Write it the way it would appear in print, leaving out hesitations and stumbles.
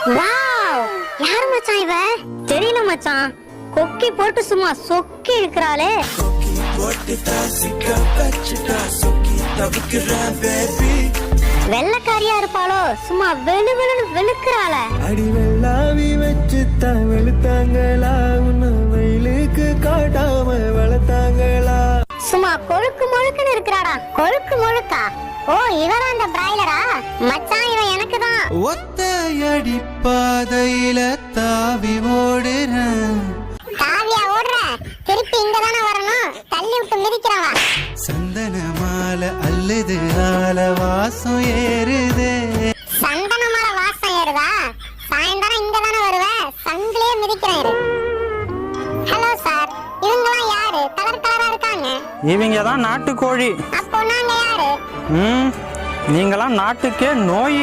Wow, யாரு மச்சான் இவ? தெரியல மச்சான், கொக்கி போட்டு சும்மா சொக்கி இருக்கிறாளே. வெள்ளக்காரியா இருப்பாளோ, சும்மா வெளு வெளுன்னு வெளுக்கிறாள. அடி வெள்ளாவி வச்சு தான் வெளுத்தாங்களா, உன்ன வெயிலுக்கு காட்டாம வளர்த்தாங்களா. சும்மா கொழுக்கு முழுக்குன்னு இருக்கிறாடா. கொழுக்கு முழுக்கா? ஓ, இவரா அந்த பிராய்லரா? மச்சான், இவன் எனக்கு தான். ஒத்தையடி பாதையில தாவி ஓடுறேன். தாவியா ஓடுற? திருப்பி இங்க தானே வரணும், தள்ளி விட்டு மிதிக்கிறவா. சந்தன மாலை அல்லது ஆல வாசம் ஏறுதே. சந்தன மாலை வாசம் ஏறுதா? சாயந்தரம் இங்க தானே வருவ, சங்கிலே மிதிக்கிறேன். ஹலோ சார், இவங்கலாம் யாரு? கலர் கலரா இருக்காங்க. இவங்க தான் நாட்டுக்கோழி. அப்போ நாங்க யாரு? நீங்களாம் நாட்டுக்கே நோய்.